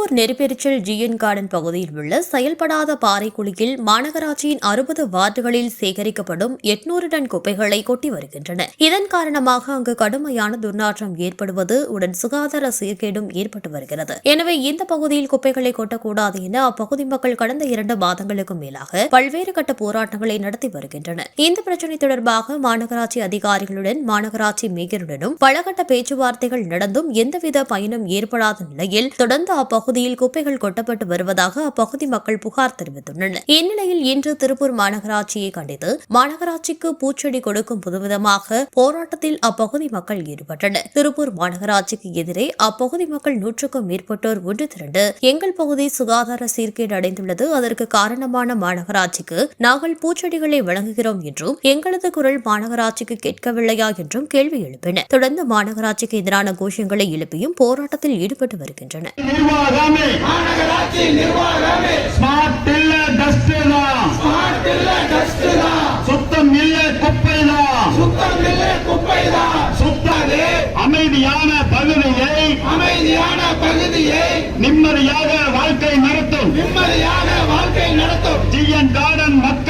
Tiruppur நெருப்பெரிச்சல் GN garden பகுதியில் உள்ள செயல்படாத பாறைக்குழியில் மாநகராட்சியின் 60 வார்டுகளில் சேகரிக்கப்படும் 800 டன் குப்பைகளை கொட்டி வருகின்றன. இதன் காரணமாக அங்கு கடுமையான துர்நாற்றம் ஏற்படுவது உடன் சுகாதார சீர்கேடும் ஏற்பட்டு வருகிறது. எனவே இந்த பகுதியில் குப்பைகளை கொட்டக்கூடாது என அப்பகுதி மக்கள் கடந்த 2 மாதங்களுக்கும் மேலாக பல்வேறு கட்ட போராட்டங்களை நடத்தி வருகின்றனர். இந்த பிரச்சினை தொடர்பாக மாநகராட்சி அதிகாரிகளுடன் மாநகராட்சி மேயருடனும் பலகட்ட பேச்சுவார்த்தைகள் நடந்தும் எந்தவித பயனும் ஏற்படாத நிலையில் தொடர்ந்து அப்பகுதியில் குப்பைகள் கொட்டப்பட்டு வருவதாக அப்பகுதி மக்கள் புகார் தெரிவித்துள்ளனர். இந்நிலையில் இன்று திருப்பூர் மாநகராட்சியை கண்டித்து மாநகராட்சிக்கு பூச்செடி கொடுக்கும் புதுவிதமாக போராட்டத்தில் அப்பகுதி மக்கள் ஈடுபட்டனர். திருப்பூர் மாநகராட்சிக்கு எதிரே அப்பகுதி மக்கள் 100க்கும் மேற்பட்டோர் ஒன்று திரண்டு எங்கள் பகுதி சுகாதார சீர்கேடு அடைந்துள்ளது, அதற்கு காரணமான மாநகராட்சிக்கு நாங்கள் பூச்செடிகளை வழங்குகிறோம் என்றும் எங்களது குரல் மாநகராட்சிக்கு கேட்கவில்லையா என்றும் கேள்வி எழுப்பினர். தொடர்ந்து மாநகராட்சிக்கு எதிரான கோஷங்களை எழுப்பியும் போராட்டத்தில் ஈடுபட்டு வருகின்றனர். ஸ்மார்ட் இல்ல டஸ்ட் தான், சுத்தம் இல்ல குப்பை தான், சுத்தாது அமைதியான பகுதியை நிம்மதியாக வாழ்க்கை நடத்தும் ஜிஎன் கார்டன் மக்கள்